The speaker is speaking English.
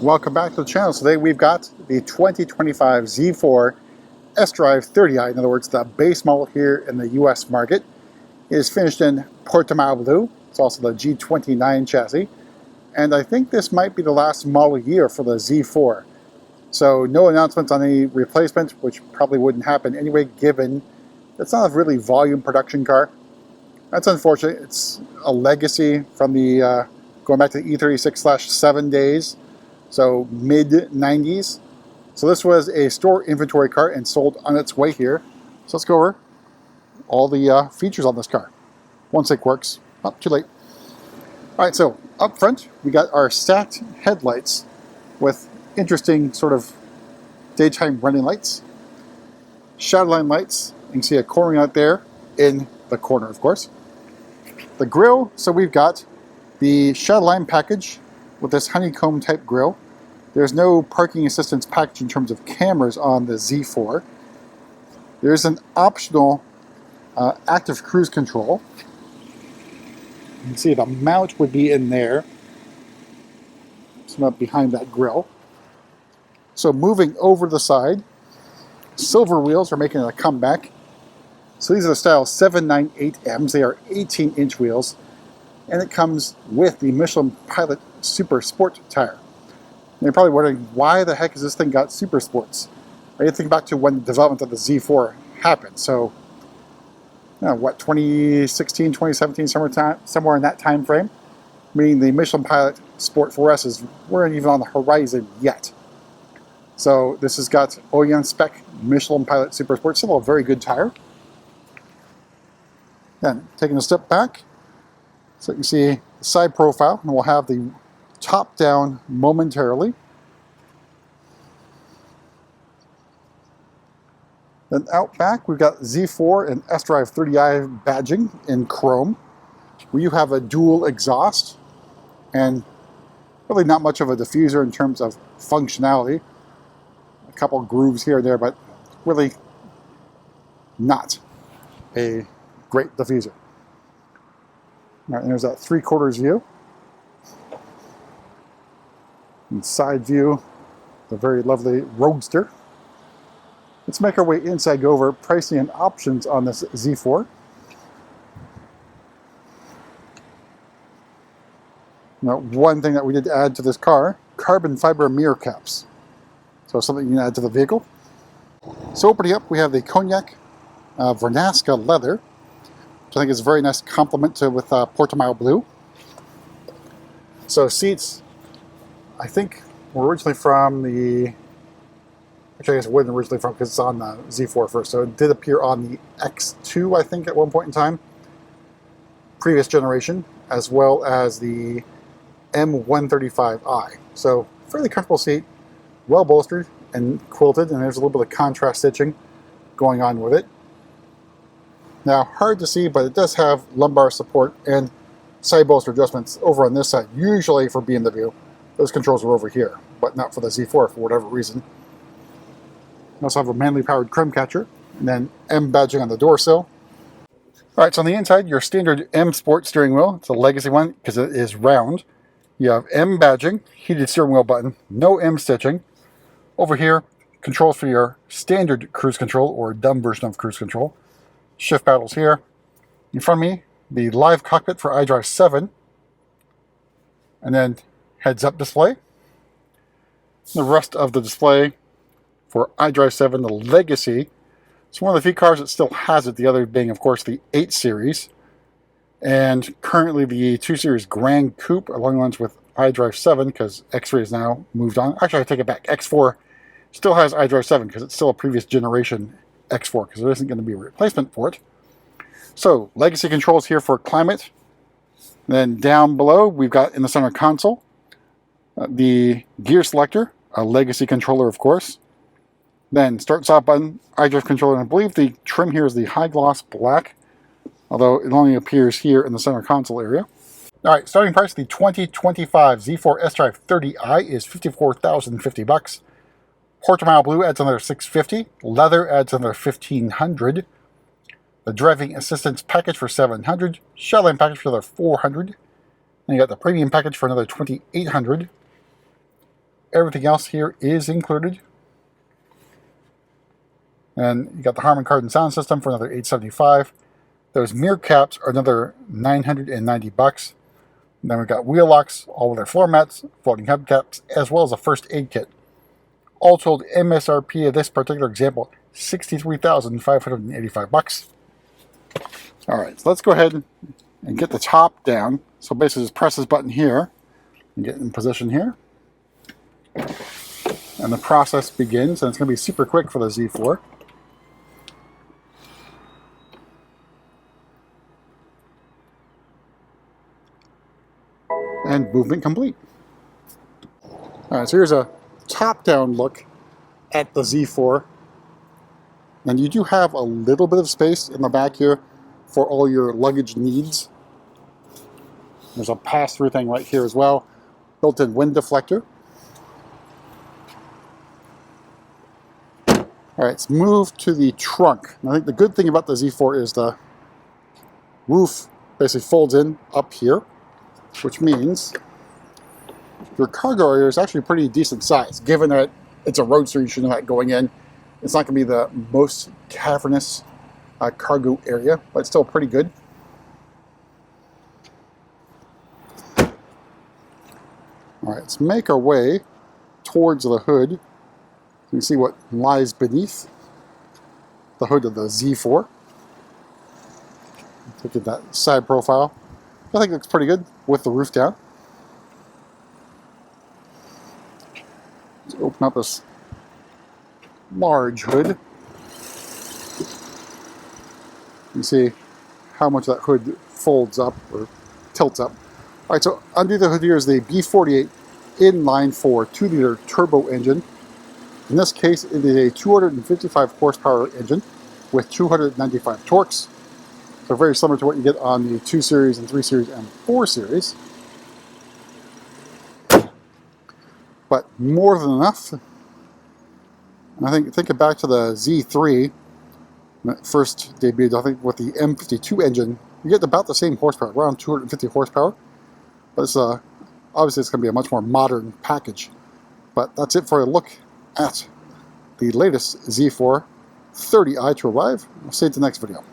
Welcome back to the channel. Today we've got the 2025 Z4 sDrive30i, in other words the base model here in the US market. It is finished in Portimao Blue. It's also the G29 chassis, and I think this might be the last model year for the Z4. So no announcements on any replacement, which probably wouldn't happen anyway, given it's not a really volume production car. That's unfortunate. It's a legacy from the going back to the E36/7 days. So mid-90s. So this was a store inventory car and sold on its way here. So let's go over all the features on this car. One sync works. Oh, too late. All right, so up front, we got our stacked headlights with interesting sort of daytime running lights. Shadowline lights. You can see a cornering out there in the corner, of course. The grille, so we've got the Shadowline package with this honeycomb type grille. There's no parking assistance package in terms of cameras on the Z4. There's an optional active cruise control. You can see the mount would be in there. It's not behind that grille. So moving over the side, silver wheels are making a comeback. So these are the style 798Ms. They are 18-inch wheels. And it comes with the Michelin Pilot Super Sport tire. And you're probably wondering, why the heck has this thing got Super Sports? I need to think back to when the development of the Z4 happened. So, what, 2016, 2017, somewhere in that time frame? Meaning the Michelin Pilot Sport 4Ss weren't even on the horizon yet. So this has got OEM spec Michelin Pilot Super Sport, still a very good tire. Then, taking a step back, so you can see the side profile, and we'll have the top down momentarily. Then out back, we've got Z4 and sDrive30i badging in chrome, where you have a dual exhaust, and really not much of a diffuser in terms of functionality. A couple grooves here and there, but really not a great diffuser. All right, and there's that 3/4 view. And side view, the very lovely Roadster. Let's make our way inside, go over pricing and options on this Z4. Now, one thing that we did add to this car, carbon fiber mirror caps. So something you can add to the vehicle. So opening up, we have the Cognac Vernasca leather, which I think is a very nice complement to with Portimao Blue. So seats, I think, were originally from the, actually I guess it wasn't originally from, because it's on the Z4 first, so it did appear on the X2, I think, at one point in time, previous generation, as well as the M135i. So fairly comfortable seat, well bolstered and quilted, and there's a little bit of contrast stitching going on with it. Now, hard to see, but it does have lumbar support and side bolster adjustments over on this side. Usually for BMW, those controls are over here, but not for the Z4 for whatever reason. We also have a manually powered chrome catcher, and then M badging on the door sill. All right, so on the inside, your standard M Sport steering wheel. It's a legacy one because it is round. You have M badging, heated steering wheel button, no M stitching. Over here, controls for your standard cruise control or dumb version of cruise control. Shift paddles here. In front of me, the live cockpit for iDrive 7. And then heads-up display. The rest of the display for iDrive 7, the Legacy. It's one of the few cars that still has it, the other being, of course, the 8 Series. And currently the 2 Series Grand Coupe, along the lines with iDrive 7, because X3 has now moved on. Actually, I take it back. X4 still has iDrive 7, because it's still a previous generation X4, because there isn't going to be a replacement for it. So, legacy controls here for climate. Then down below, we've got in the center console, the gear selector, a legacy controller, of course. Then start stop button, iDrive controller, and I believe the trim here is the high gloss black, although it only appears here in the center console area. All right, starting price, the 2025 Z4 sDrive30i is $54,050. Portimao Blue adds another $650. Leather adds another $1,500. The driving assistance package for $700. Shadowline package for another $400. Then you got the premium package for another $2,800. Everything else here is included. And you got the Harman Kardon sound system for another $875. Those mirror caps are another $990. And then we've got wheel locks, all with their floor mats, floating hubcaps, as well as a first aid kit. All told, MSRP of this particular example, $63,585. All right, so let's go ahead and get the top down. So basically just press this button here and get in position here. And the process begins, and it's going to be super quick for the Z4. And movement complete. All right, so here's a top-down look at the Z4. And you do have a little bit of space in the back here for all your luggage needs. There's a pass-through thing right here as well. Built-in wind deflector. All right, let's move to the trunk. And I think the good thing about the Z4 is the roof basically folds in up here, which means your cargo area is actually pretty decent size. Given that it's a roadster, you should know that going in. It's not going to be the most cavernous cargo area, but it's still pretty good. All right, let's make our way towards the hood. You can see what lies beneath the hood of the Z4. Look at that side profile. I think it looks pretty good with the roof down. Let's open up this large hood. You see how much that hood folds up or tilts up. All right, so under the hood here is the B48 inline 4 2-liter turbo engine. In this case, it is a 255 horsepower engine with 295 torques. So very similar to what you get on the 2 Series and 3 Series and 4 Series. But more than enough. And I think back to the Z3, when it first debuted, I think with the M52 engine, you get about the same horsepower, around 250 horsepower. But it's, obviously it's going to be a much more modern package. But that's it for a look at the latest Z4 30i to arrive. I'll see you in the next video.